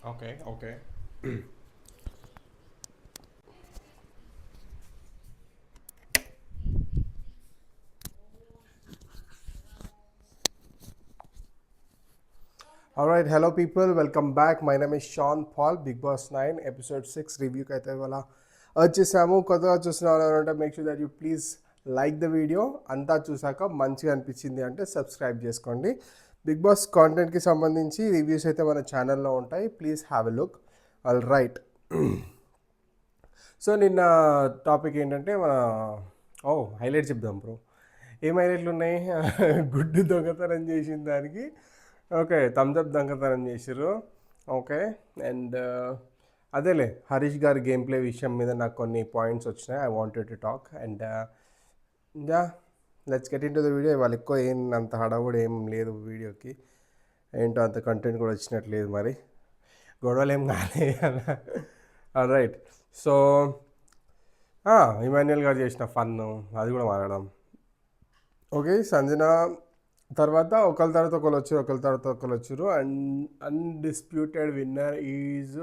Okay, okay. All right, hello people, welcome back. My name is Sean Paul, Big Boss 9, episode 6 review కి అయితే ఇవాళ వచ్చేసాము. కొత్తగా చూసిన వాళ్ళు ఎవరంటే make sure that you please like the video. అంతా చూసాక మంచిగా అనిపించింది అంటే సబ్స్క్రైబ్ చేసుకోండి. బిగ్ బాస్ కాంటెంట్కి సంబంధించి రివ్యూస్ అయితే మన ఛానల్లో ఉంటాయి. Please have a look. All right. So నిన్న టాపిక్ ఏంటంటే మన హైలైట్ చెప్దాం బ్రో. ఏం హైలైట్లు ఉన్నాయి? గుడ్డు దొంగతనం చేసిన దానికి ఓకే థమ్స్అప్ దొంగతనం చేసారు. ఓకే. అండ్ అదేలే హరీష్ గారి గేమ్ ప్లే విషయం మీద నాకు కొన్ని పాయింట్స్ వచ్చినాయి. I wanted to talk and yeah let's get in to the video. వాళ్ళు ఎక్కువ ఏం అంత హడావుడి ఏం లేదు వీడియోకి. ఏంటో అంత కంటెంట్ కూడా వచ్చినట్లేదు మరి. గొడవలు ఏం కాలే. రైట్. సో ఇమాన్యుయల్ గారు చేసిన ఫన్ అది కూడా మాట్లాడదాం. ఓకే. సంజన తర్వాత ఒకరి తర్వాత ఒకరు వచ్చారు, ఒకరి తర్వాత ఒకరు వచ్చారు. And undisputed winner is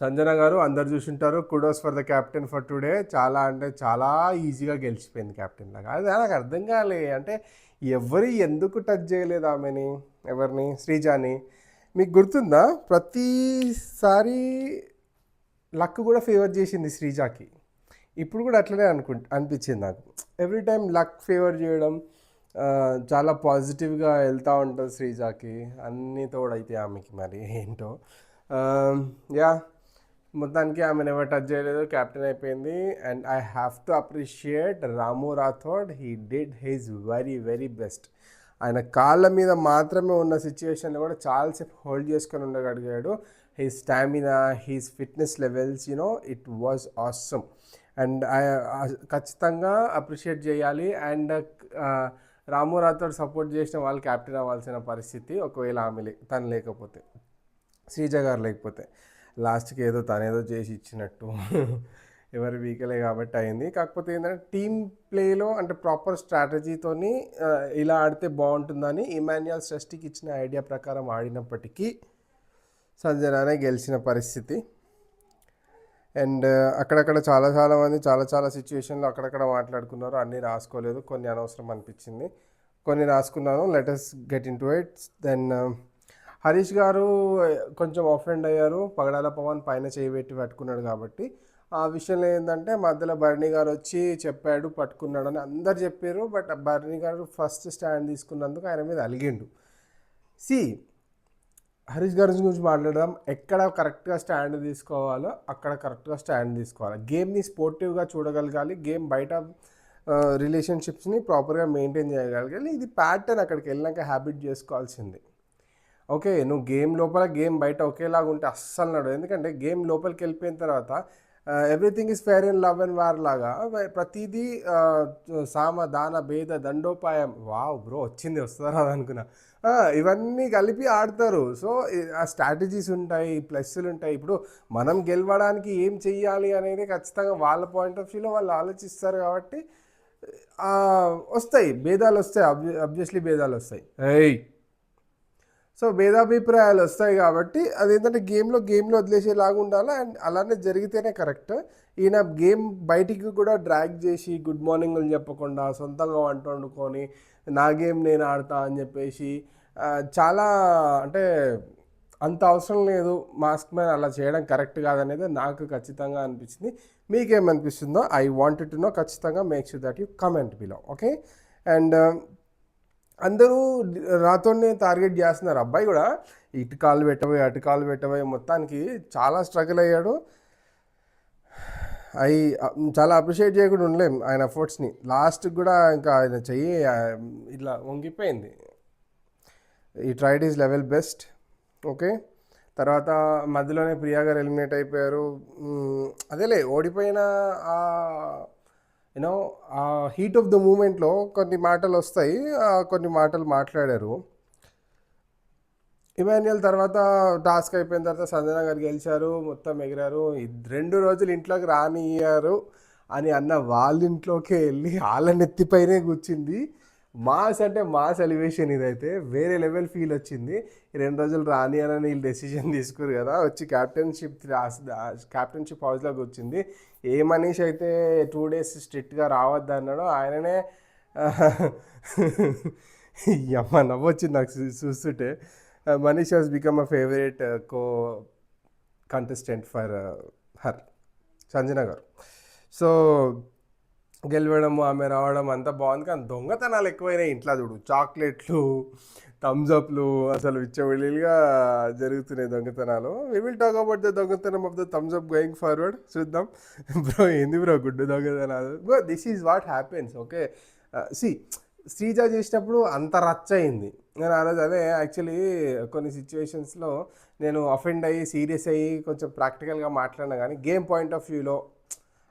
Sanjana గారు. అందరు చూసుంటారు. Kudos for the captain for today. చాలా అంటే చాలా ఈజీగా గెలిచిపోయింది క్యాప్టెన్ లాగా. అది నాకు అర్థం కాలే. అంటే ఎందుకు టచ్ చేయలేదు ఆమెని, ఎవరిని, శ్రీజాని. మీకు గుర్తుందా? ప్రతిసారి లక్ కూడా ఫేవర్ చేసింది శ్రీజాకి. ఇప్పుడు కూడా అట్లనే అనిపించింది నాకు. ఎవ్రీ టైం లక్ ఫేవర్ చేయడం, చాలా పాజిటివ్గా వెళ్తూ ఉంటుంది శ్రీజాకి. అన్నీ తోడైతే ఆమెకి మరి ఏంటో. యా మొత్తానికి ఆమెను ఎవరు టచ్ చేయలేదు, క్యాప్టెన్ అయిపోయింది. And I have to appreciate Ramu Rathod. He did his very very best. ఆయన కాళ్ళ మీద మాత్రమే ఉన్న సిచ్యువేషన్లో కూడా చాలాసేపు హోల్డ్ చేసుకొని ఉండగలిగాడు. He's stamina, he's fitness levels, it was awesome. And ఖచ్చితంగా అప్రిషియేట్ చేయాలి. అండ్ రాము రాథోడ్ సపోర్ట్ చేసిన వాళ్ళు క్యాప్టెన్ అవ్వాల్సిన పరిస్థితి, ఒకవేళ ఆమె తను లేకపోతే, శ్రీజ గారు లేకపోతే. లాస్ట్కి ఏదో తనేదో చేసి ఇచ్చినట్టు. ఎవరి వీకలే కాబట్టి అయింది. కాకపోతే ఏంటంటే టీమ్ ప్లేలో అంటే ప్రాపర్ స్ట్రాటజీతోని ఇలా ఆడితే బాగుంటుందని ఇమాన్యుయల్ షష్టికి ఇచ్చిన ఐడియా ప్రకారం ఆడినప్పటికీ సంజనానే గెలిచిన పరిస్థితి. అండ్ అక్కడక్కడ చాలా మంది చాలా సిచ్యువేషన్లో అక్కడక్కడ మాట్లాడుకున్నారు. అన్నీ రాసుకోలేదు, కొన్ని అనవసరం అనిపించింది, కొన్ని రాసుకున్నాను. Let us get into it. Then Harish గారు కొంచెం ఆఫెండ్ అయ్యారు. పగడాల పవన్ పైన చేయబెట్టి పట్టుకున్నాడు కాబట్టి. ఆ విషయంలో ఏంటంటే మధ్యలో భరణి గారు వచ్చి చెప్పాడు, పట్టుకున్నాడు అని అందరు చెప్పారు. But Bharani garu first stand తీసుకున్నందుకు ఆయన మీద అలిగిండు. సి హరీష్ గారి గురించి మాట్లాడదాం. ఎక్కడ కరెక్ట్గా స్టాండ్ తీసుకోవాలో అక్కడ కరెక్ట్గా స్టాండ్ తీసుకోవాలి. గేమ్ని స్పోర్టివ్గా చూడగలగాలి. గేమ్ బయట రిలేషన్షిప్స్ని ప్రాపర్గా మెయింటైన్ చేయగలగాలి. ఇది ప్యాటర్న్ అక్కడికి వెళ్ళినాక హ్యాబిట్ చేసుకోవాల్సింది. ఓకే, నువ్వు గేమ్ లోపల గేమ్ బయట ఒకేలాగా ఉంటే అస్సలు నడు. ఎందుకంటే గేమ్ లోపలికి వెళ్ళిపోయిన తర్వాత everything is fair and love and war లాగా ప్రతిదీ సామ దాన భేద దండోపాయం. వావ్ బ్రో, వస్తుందా అనుకున్నా. ఇవన్నీ కలిపి ఆడతారు. సో ఆ స్ట్రాటజీస్ ఉంటాయి, ప్లస్లు ఉంటాయి. ఇప్పుడు మనం గెలవడానికి ఏం చెయ్యాలి అనేది ఖచ్చితంగా వాళ్ళ పాయింట్ ఆఫ్ వ్యూలో వాళ్ళు ఆలోచిస్తారు కాబట్టి వస్తాయి భేదాలు, వస్తాయి. అబ్వియస్లీ భేదాలు వస్తాయి. సో భేదాభిప్రాయాలు వస్తాయి కాబట్టి అదేంటంటే గేమ్లో వదిలేసేలాగా ఉండాలి. అండ్ అలానే జరిగితేనే కరెక్ట్. ఈయన గేమ్ బయటికి కూడా డ్రాగ్ చేసి గుడ్ మార్నింగ్లు చెప్పకుండా సొంతంగా వంట వండుకొని నా గేమ్ నేను ఆడతా అని చెప్పేసి చాలా అంటే అంత అవసరం లేదు. మాస్క్ మ్యాన్ అలా చేయడం కరెక్ట్ కాదనేది నాకు ఖచ్చితంగా అనిపించింది. మీకేమనిపిస్తుందో ఐ వాంటెడ్ టు నో. ఖచ్చితంగా make sure that you comment below. Okay. And అందరూ రాతోనే టార్గెట్ చేస్తున్నారు. అబ్బాయి కూడా ఇటు కాలు పెట్టబోయి అటు కాలు పెట్టబోయి మొత్తానికి చాలా స్ట్రగుల్ అయ్యాడు. అవి చాలా అప్రిషియేట్ చేయకుండా ఉండలేం ఆయన ఎఫర్ట్స్ని. లాస్ట్కి కూడా ఇంకా ఆయన చెయ్యి ఇట్లా వంగిపోయింది. ఈ tried is level best. Okay. తర్వాత మధ్యలోనే ప్రియా గారు ఎలిమినేట్ అయిపోయారు. అదేలే ఓడిపోయిన యూనో ఆ హీట్ ఆఫ్ ద మూమెంట్లో కొన్ని మాటలు వస్తాయి, కొన్ని మాటలు మాట్లాడారు. ఇమాన్యుయల్ తర్వాత టాస్క్ అయిపోయిన తర్వాత సంజన గారు గెలిచారు, మొత్తం ఎగిరారు. 2 రోజులు ఇంట్లోకి రానియ్యారు అని అన్న వాళ్ళ ఇంట్లోకి వెళ్ళి వాళ్ళ నెత్తిపైనే కూర్చుంది. మాస్ అంటే మాస్ ఎలివేషన్ ఇదైతే వేరే లెవెల్ ఫీల్ వచ్చింది. ఈ 2 రోజులు రాని అని వీళ్ళు డెసిషన్ తీసుకురు కదా, వచ్చి క్యాప్టెన్షిప్ హౌస్లోకి వచ్చింది. ఏ మనీష్ అయితే 2 days స్ట్రిక్ట్గా రావద్దు అన్నాడో ఆయననే అమ్మ నవ్వొచ్చింది నాకు చూస్తుంటే. Manish has become a favourite co contestant for her, Sanjana గారు. సో గెలవడం, ఆమె రావడం అంతా బాగుంది. కానీ దొంగతనాలు ఎక్కువైనాయి ఇంట్లో. చూడు, చాక్లెట్లు, థమ్స్అప్లు, అసలు విచ్చవెళ్ళిగా జరుగుతున్నాయి దొంగతనాలు. We will talk about the దొంగతనం of the Thums Up going forward. చూద్దాం. బ్రో ఏంది బ్రో గుడ్డు దొంగతనాలు? Bro this is what happens. Okay, see Sreeja చేసినప్పుడు అంత రచ్చ అయింది. నేను ఆ రోజు అదే యాక్చువల్లీ కొన్ని సిచ్యువేషన్స్లో నేను అఫెండ్ అయ్యి సీరియస్ అయ్యి కొంచెం ప్రాక్టికల్గా మాట్లాడినా, కానీ గేమ్ పాయింట్ ఆఫ్ వ్యూలో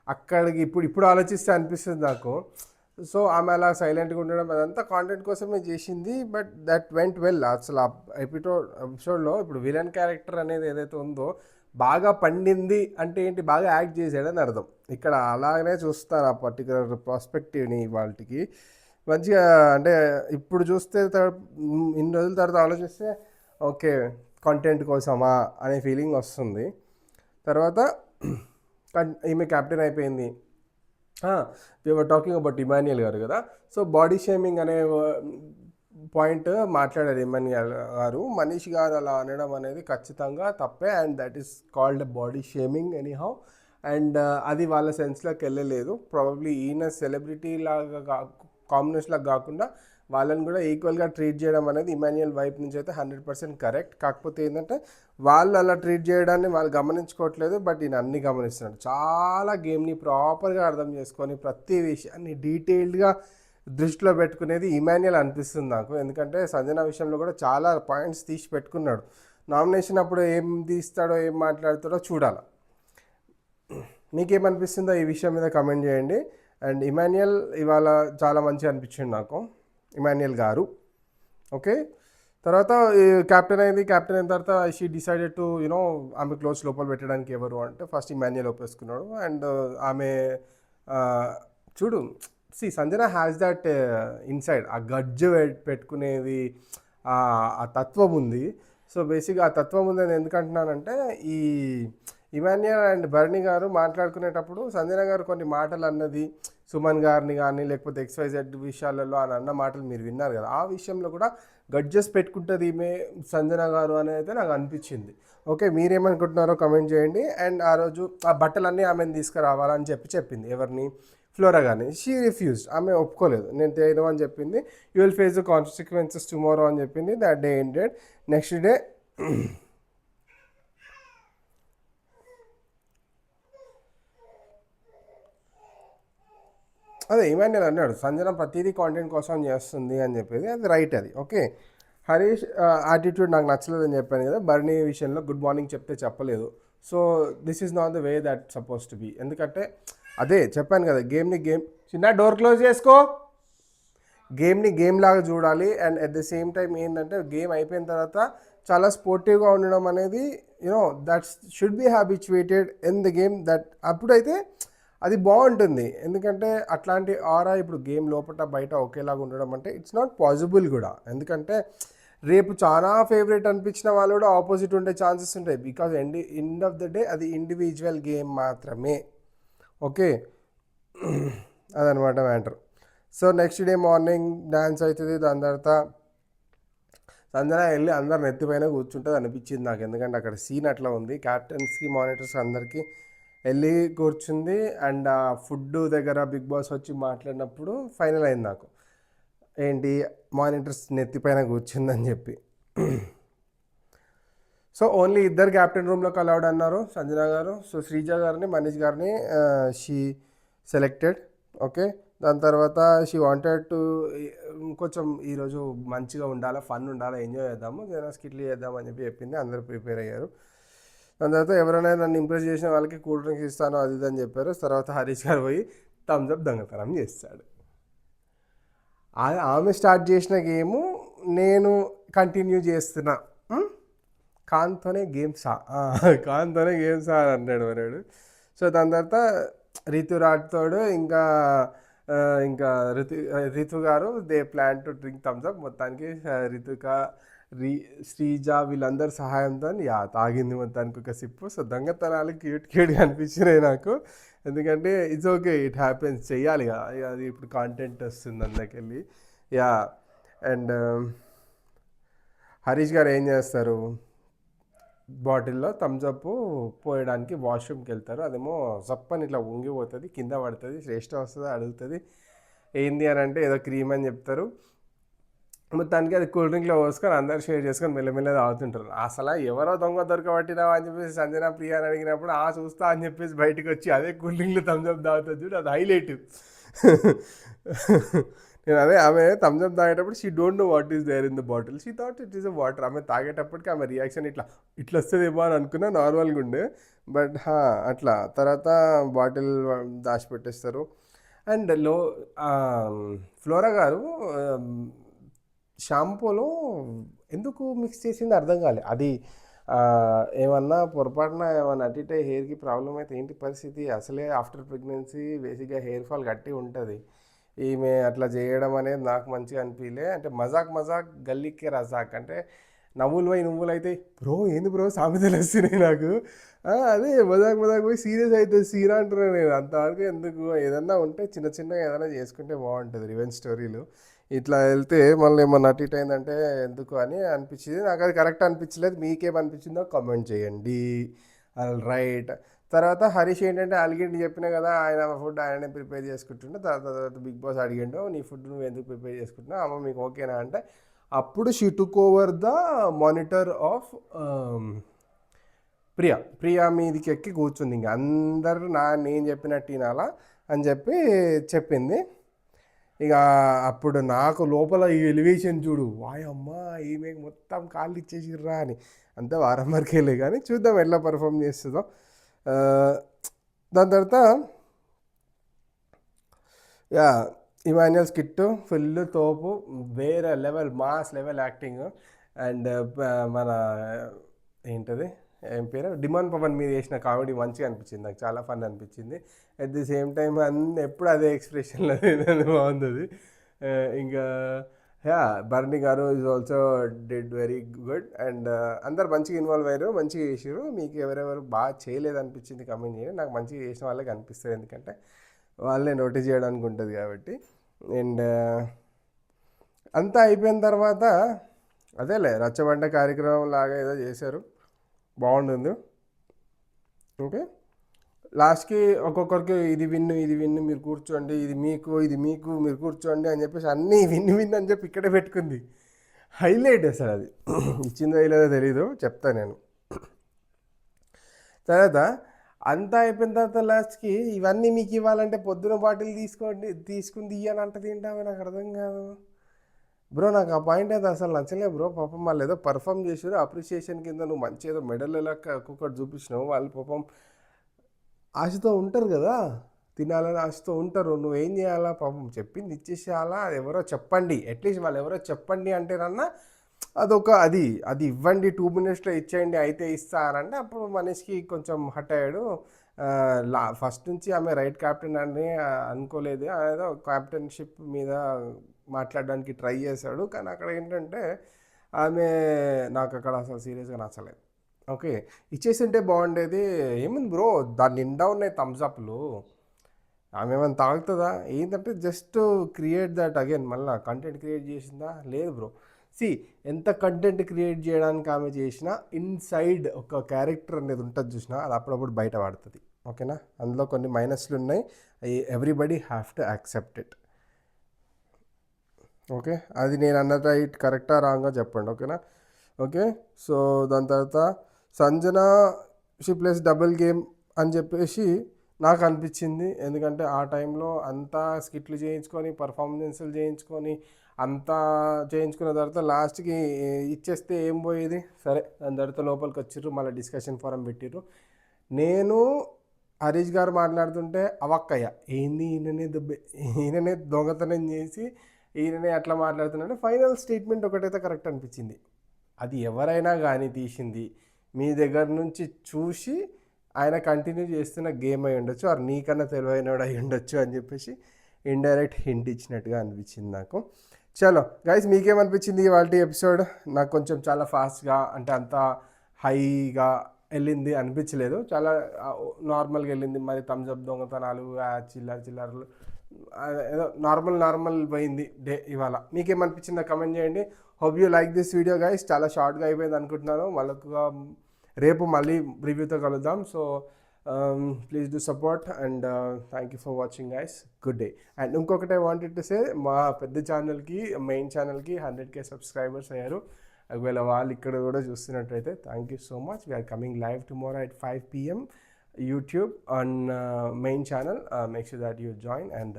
అక్కడికి ఇప్పుడు ఆలోచిస్తే అనిపిస్తుంది నాకు. సో ఆమె అలా సైలెంట్గా ఉండడం అదంతా కాంటెంట్ కోసమే చేసింది. But that went well. అసలు ఆ ఎపిసోడ్లో ఇప్పుడు విలన్ క్యారెక్టర్ అనేది ఏదైతే ఉందో బాగా పండింది అంటే ఏంటి, బాగా యాక్ట్ చేసాడని అర్థం. ఇక్కడ అలాగనే చూస్తారు ఆ పర్టికులర్ ప్రాస్పెక్టివ్ని వాళ్ళకి మంచిగా. అంటే ఇప్పుడు చూస్తే ఇన్ని రోజుల తర్వాత ఆలోచిస్తే ఓకే కంటెంట్ కోసమా అనే ఫీలింగ్ వస్తుంది. తర్వాత ఈమె క్యాప్టెన్ అయిపోయింది. వీఆర్ టాకింగ్ అబౌట్ ఇమాన్యుయల్ గారు కదా. సో బాడీ షేమింగ్ అనే పాయింట్ మాట్లాడారు ఇమాన్యుయల్ గారు. మనీష్ గారు అలా అనడం అనేది ఖచ్చితంగా తప్పే, and that is called body shaming anyhow. And అది వాళ్ళ సెన్స్లోకి వెళ్ళలేదు. ప్రాబబ్లీ ఈయన సెలబ్రిటీ లాగా కాంబినేషన్ లాగా కాకుండా వాళ్ళని కూడా ఈక్వల్గా ట్రీట్ చేయడం అనేది ఇమాన్యుయల్ వైపు నుంచి అయితే 100% కరెక్ట్. కాకపోతే ఏంటంటే వాళ్ళు అలా ట్రీట్ చేయడాన్ని వాళ్ళు గమనించుకోవట్లేదు, బట్ ఈయన అన్ని గమనిస్తున్నాడు. చాలా గేమ్ని ప్రాపర్గా అర్థం చేసుకొని ప్రతి విషయాన్ని డీటెయిల్డ్గా దృష్టిలో పెట్టుకునేది ఇమాన్యుయల్ అనిపిస్తుంది నాకు. ఎందుకంటే సంజన విషయంలో కూడా చాలా పాయింట్స్ తీసి పెట్టుకున్నాడు. నామినేషన్ అప్పుడు ఏం తీస్తాడో ఏం మాట్లాడతాడో చూడాలి. మీకేమనిపిస్తుందో ఈ విషయం మీద కమెంట్ చేయండి. అండ్ ఇమాన్యుయల్ ఇవాళ చాలా మంచిగా అనిపించింది నాకు, ఇమాన్యుయల్ గారు. ఓకే, తర్వాత క్యాప్టెన్ అయింది. క్యాప్టెన్ అయిన తర్వాత షీ డిసైడెడ్ టు ఆమె క్లోజ్ లోపల పెట్టడానికి ఎవరు అంటే ఫస్ట్ ఇమాన్యుయల్ ఒప్పేసుకున్నాడు. అండ్ ఆమె చూడు, సంజన హ్యాస్ దట్ ఇన్సైడ్, ఆ గడ్జ్ పెట్టుకునేది ఆ తత్వం ఉంది. సో బేసిక్గా ఆ తత్వం ఉందని ఎందుకంటున్నానంటే, ఈ ఇమాన్యుయల్ అండ్ బర్నీ గారు మాట్లాడుకునేటప్పుడు సంజన గారు కొన్ని మాటలు అన్నది సుమన్ గారిని కానీ లేకపోతే XYZ విషయాలలో అని అన్న మాటలు మీరు విన్నారు కదా, ఆ విషయంలో కూడా గడ్జెస్ పెట్టుకుంటుంది ఈమె సంజన గారు అని అయితే నాకు అనిపించింది. ఓకే, మీరేమనుకుంటున్నారో కమెంట్ చేయండి. అండ్ ఆ రోజు ఆ బట్టలన్నీ ఆమెను తీసుకురావాలని చెప్పింది. ఎవరిని? ఫ్లోరా గారిని. She refused. ఆమె ఒప్పుకోలేదు. నేను తేను అని చెప్పింది. You will face the consequences tomorrow అని చెప్పింది. That day ended. Next day అదే ఇమాన్యుయల్ అన్నాడు సంజన ప్రతిదీ కాంటెంట్ కోసం చేస్తుంది అని చెప్పేది. అది రైట్, అది ఓకే. హరీష్ యాటిట్యూడ్ నాకు నచ్చలేదని చెప్పాను కదా. బర్నీ విషయంలో గుడ్ మార్నింగ్ చెప్తే చెప్పలేదు. So this is not the way that suppose to be. ఎందుకంటే అదే చెప్పాను కదా, గేమ్ని గేమ్, చిన్న డోర్ క్లోజ్ చేసుకో, గేమ్ని గేమ్ లాగా చూడాలి. And at the same time ఏంటంటే గేమ్ అయిపోయిన తర్వాత చాలా స్పోర్టివ్గా ఉండడం అనేది that should be habituated in the game. That అప్పుడైతే అది బాగుంటుంది. ఎందుకంటే అట్లాంటి ఆరా ఇప్పుడు గేమ్ లోపల బయట ఒకేలాగా ఉండడం అంటే ఇట్స్ నాట్ పాసిబుల్ కూడా. ఎందుకంటే రేపు చాలా ఫేవరెట్ అనిపించిన వాళ్ళు కూడా ఆపోజిట్ ఉండే ఛాన్సెస్ ఉంటాయి. Because end of the day అది ఇండివిజువల్ గేమ్ మాత్రమే. ఓకే, అదనమాట matter. So next day morning dance అవుతుంది. దాని తర్వాత సంజన వెళ్ళి అందరు నెత్తిపైన కూర్చుంటుంది అనిపించింది నాకు. ఎందుకంటే అక్కడ సీన్ అట్లా ఉంది. క్యాప్టెన్స్కి మానిటర్స్ అందరికీ వెళ్ళి కూర్చుంది. అండ్ ఆ ఫుడ్ దగ్గర బిగ్ బాస్ వచ్చి మాట్లాడినప్పుడు ఫైనల్ అయింది నాకు, ఏంటి మానిటర్స్ నెత్తిపైన కూర్చుందని చెప్పి. సో ఓన్లీ ఇద్దరు క్యాప్టెన్ రూమ్లోకి అలౌడ్ అన్నారు సంజన గారు. సో శ్రీజ గారిని మనీష్ గారిని షీ సెలెక్టెడ్. ఓకే, దాని తర్వాత షీ వాంటెడ్ టు కొంచెం ఈరోజు మంచిగా ఉండాలి, ఫన్ ఉండాలి, ఎంజాయ్ చేద్దాము, ఏదైనా స్కిట్లు చేద్దాం అని చెప్పి చెప్పింది. అందరూ ప్రిపేర్ అయ్యారు. దాని తర్వాత ఎవరైనా నన్ను ఇంప్రెస్ చేసిన వాళ్ళకి కూల్ డ్రింక్స్ ఇస్తాను అది ఇది అని చెప్పారు. తర్వాత హరీష్ గారు పోయి థమ్స్అప్ దొంగతనం చేస్తాడు. ఆమె స్టార్ట్ చేసిన గేము నేను కంటిన్యూ చేస్తున్నా. ఖాన్తోనే గేమ్స్ ఖాన్తోనే గేమ్స్ అని అన్నాడు మరాడు. సో దాని తర్వాత రితురాజ్తోడు ఇంకా ఇంకా రితు గారు they plan to drink Thums Up. మొత్తానికి రితుక, రీ శ్రీజ వీళ్ళందరి సహాయంతో తాగింది మొత్తానికి ఒక సిప్పు. సో దొంగతనాలు క్యూట్ క్యూట్గా అనిపించినాయి నాకు. ఎందుకంటే ఇట్స్ ఓకే, ఇట్ హ్యాపెన్స్, చెయ్యాలి కదా అది. ఇప్పుడు కాంటెంట్ వస్తుంది అందుకెళ్ళి. యా. అండ్ హరీష్ గారు ఏం చేస్తారు, బాటిల్లో థమ్స్అప్ పోయడానికి వాష్రూమ్కి వెళ్తారు. అదేమో జప్పని ఇట్లా ఉంగిపోతుంది, కింద పడుతుంది. శ్రేష్ఠ వస్తుంది, అడుగుతుంది ఏంది అని అంటే ఏదో క్రీమ్ అని చెప్తారు. మొత్తానికి అది కూల్ డ్రింక్లో పోసుకొని అందరు షేర్ చేసుకొని మెల్లమెల్ల తాగుతుంటారు. అసలు ఎవరో దొంగ దొరకబట్టినావా అని చెప్పేసి సంజన ప్రియ అని అడిగినప్పుడు చూస్తా అని చెప్పేసి బయటకు వచ్చి అదే కూల్ డ్రింక్లో థమ్స్అప్ తాగుతుంది చూడు, అది హైలైట్. నేను అదే, ఆమె థమ్స్అప్ తాగేటప్పుడు she don't know what is there in the bottle, she thought it is a water. ఆమె తాగేటప్పటికి ఆమె రియాక్షన్ ఇట్లా ఇట్లా వస్తుందేమో అని అనుకున్నా, నార్మల్గా ఉండే. బట్ అట్లా తర్వాత బాటిల్ దాచిపెట్టేస్తారు. అండ్ ఫ్లోరా గారు షాంపూలో ఎందుకు మిక్స్ చేసింది అర్థం కాలే. అది ఏమన్నా పొరపాటున ఏమన్నా అటు హెయిర్కి ప్రాబ్లం అయితే ఏంటి పరిస్థితి. అసలే ఆఫ్టర్ ప్రెగ్నెన్సీ బేసిక్గా హెయిర్ ఫాల్ గట్టి ఉంటుంది. ఈమె అట్లా చేయడం అనేది నాకు మంచిగా అనిపించలే. అంటే మజాక్ గల్లీకే రజాక్, అంటే నువ్వులు అయితే బ్రో ఏంది బ్రో సామెతలు వస్తున్నాయి నాకు. అదే మజాక్ పోయి సీరియస్ అవుతుంది సీరా అంటున్నాను నేను. అంతవరకు ఎందుకు, ఏదన్నా ఉంటే చిన్నగా ఏదైనా చేసుకుంటే బాగుంటుంది రివెంజ్ స్టోరీలు. ఇట్లా వెళ్తే మళ్ళీ ఏమన్నా అటు ఇటు అయిందంటే ఎందుకు అని అనిపించింది నాకు. అది కరెక్ట్ అనిపించలేదు. మీకేమనిపించిందో కామెంట్ చేయండి. All right. తర్వాత హరీష్ ఏంటంటే ఆల్రెడీ చెప్పినా కదా, ఆయన ఫుడ్ ఆయననే ప్రిపేర్ చేసుకుంటుండే. తర్వాత బిగ్ బాస్ అడిగిండు, నీ ఫుడ్ నువ్వు ఎందుకు ప్రిపేర్ చేసుకుంటున్నావు అమ్మ, మీకు ఓకేనా అంటే అప్పుడు she took over the monitor of Priya మీదికి ఎక్కి కూర్చుంది. ఇంక అందరు నేను చెప్పినట్టు వినాలా అని చెప్పింది. ఇక అప్పుడు నాకు లోపల ఈ ఎలివేషన్ చూడు, వాయమ్మా ఈమె మొత్తం కాళ్ళు ఇచ్చేసిర్రా అని. అంతే వారం వరకు వెళ్ళి కానీ చూద్దాం ఎట్లా పర్ఫామ్ చేస్తుందో. దాని తర్వాత ఇమాన్యుయల్ స్కిట్ ఫుల్ తోపు, వేరే level, mass level acting. And మన ఏంటది ఏం పేరు, డిమాన్ పవన్ మీద చేసిన కామెడీ మంచిగా అనిపించింది నాకు, చాలా ఫన్ అనిపించింది. అట్ ది సేమ్ టైం ఎప్పుడు అదే ఎక్స్ప్రెషన్లో బాగుంది. ఇంకా బర్నీ గారు is also did very good. And అందరు మంచిగా ఇన్వాల్వ్ అయ్యారు, మంచిగా చేసారు. మీకు ఎవరెవరు బాగా చేయలేదు అనిపించింది కమెంట్ చేయండి. నాకు మంచిగా చేసిన వాళ్ళకి అనిపిస్తుంది, ఎందుకంటే వాళ్ళే నోటీస్ చేయడానికి ఉంటుంది కాబట్టి. అండ్ అంతా అయిపోయిన తర్వాత అదేలే రచ్చబండ కార్యక్రమం లాగా ఏదో చేశారు, బాగుంటుంది. ఓకే, లాస్ట్కి ఒక్కొక్కరికి ఇది విన్ను మీరు కూర్చోండి, ఇది మీకు మీరు కూర్చోండి అని చెప్పేసి అన్నీ విన్ అని చెప్పి ఇక్కడే పెట్టుకుంది. హైలైట్ అసలు అది. ఇచ్చిందో లేదో తెలీదు, చెప్తా నేను. తర్వాత అంతా అయిపోయిన తర్వాత లాస్ట్కి ఇవన్నీ మీకు ఇవ్వాలంటే పొద్దున బాటిల్ తీసుకుని తీయని అంటది ఏంటో నాకు అర్థం కాదు బ్రో. నాకు ఆ పాయింట్ అయితే అసలు నచ్చలే బ్రో. పాపం వాళ్ళు ఏదో పర్ఫామ్ చేసారు, అప్రిషియేషన్ కింద నువ్వు మంచి ఏదో మెడల్ ఎలా ఒక్కొక్కటి చూపించినావు. వాళ్ళు పాపం ఆశతో ఉంటారు కదా, తినాలని ఆశతో ఉంటారు. నువ్వేం చేయాలా, పాపం చెప్పింది ఇచ్చేసేయాలా. అది ఎవరో చెప్పండి, అట్లీస్ట్ వాళ్ళు ఎవరో చెప్పండి అంటేనన్నా అదొక అది ఇవ్వండి 2 minutesలో ఇచ్చేయండి అయితే ఇస్తా అని అంటే అప్పుడు మనిషికి కొంచెం హట్ అయ్యాడు. ఫస్ట్ నుంచి ఆమె రైట్ క్యాప్టెన్ అని అనుకోలేదు, ఏదో క్యాప్టెన్షిప్ మీద మాట్లాడడానికి ట్రై చేశాడు. కానీ అక్కడ ఏంటంటే ఆమె నాకు అక్కడ అసలు సీరియస్గా నచ్చలేదు. ఓకే, ఇచ్చేసింటే బాగుండేది. ఏముంది బ్రో, దాని నిండా ఉన్నాయి థమ్స్అప్లు. ఆమె ఏమైనా తాగుతుందా ఏంటంటే జస్ట్ క్రియేట్ దట్ అగైన్, మళ్ళీ కంటెంట్ క్రియేట్ చేసిందా లేదు బ్రో. ఎంత కంటెంట్ క్రియేట్ చేయడానికి ఆమె చేసినా ఇన్సైడ్ ఒక క్యారెక్టర్ అనేది ఉంటుంది చూసినా, అది అప్పుడప్పుడు బయట పడుతుంది. ఓకేనా, అందులో కొన్ని మైనస్లు ఉన్నాయి, everybody have to accept it. Okay, అది నేను అన్నది రైట్ కరెక్టా రాంగా చెప్పండి. ఓకేనా. ఓకే, సో దాని తర్వాత Sanjana she place double game అని చెప్పేసి నాకు అనిపించింది. ఎందుకంటే ఆ టైంలో అంతా స్కిట్లు చేయించుకొని పర్ఫార్మెన్స్లు చేయించుకొని అంతా చేయించుకున్న తర్వాత లాస్ట్కి ఇచ్చేస్తే ఏం పోయేది. సరే, దాని తర్వాత లోపలికి వచ్చిర్రు, మళ్ళీ డిస్కషన్ ఫోరం పెట్టిర్రు. నేను హరీష్ గారు మాట్లాడుతుంటే అవక్కయ్య, ఏంది ఈయననే దొంగతనం చేసి ఈయననే అట్లా మాట్లాడుతున్నాడు. ఫైనల్ స్టేట్మెంట్ ఒకటైతే కరెక్ట్ అనిపించింది, అది ఎవరైనా కానీ తీసింది మీ దగ్గర నుంచి చూసి ఆయన కంటిన్యూ చేస్తున్న గేమ్ అయి ఉండొచ్చు, ఆర్ నీకన్నా తెలివైనడు అయి ఉండొచ్చు అని చెప్పేసి ఇండైరెక్ట్ హింట్ ఇచ్చినట్టుగా అనిపించింది నాకు. చలో గైస్, మీకేమనిపించింది ఇవాళ ఎపిసోడ్? నాకు కొంచెం చాలా ఫాస్ట్గా, అంటే అంత హైగా వెళ్ళింది అనిపించలేదు, చాలా నార్మల్గా వెళ్ళింది. మరి థమ్స్అప్ దొంగతనాలు, చిల్లరలు, ఏదో నార్మల్ పోయింది డే ఇవాళ. మీకేమనిపించిందో కమెంట్ చేయండి. Hope you like this video guys. చాలా షార్ట్గా అయిపోయింది అనుకుంటున్నాను. రేపు మళ్ళీ రివ్యూతో కలుద్దాం. So please do support and thank you for watching guys. Good day. And ఇంకొకటి ఐ వాంటెడ్ టు సే, మా పెద్ద ఛానల్కి, మెయిన్ ఛానల్కి 100K సబ్స్క్రైబర్స్ అయ్యారు. ఒకవేళ వాళ్ళు ఇక్కడ కూడా చూస్తున్నట్టయితే thank you so much. We are coming live tomorrow at 5 PM YouTube on main channel. Make sure that you join and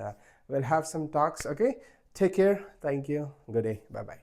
we'll have some talks. Okay, take care. Thank you. Good day. Bye bye.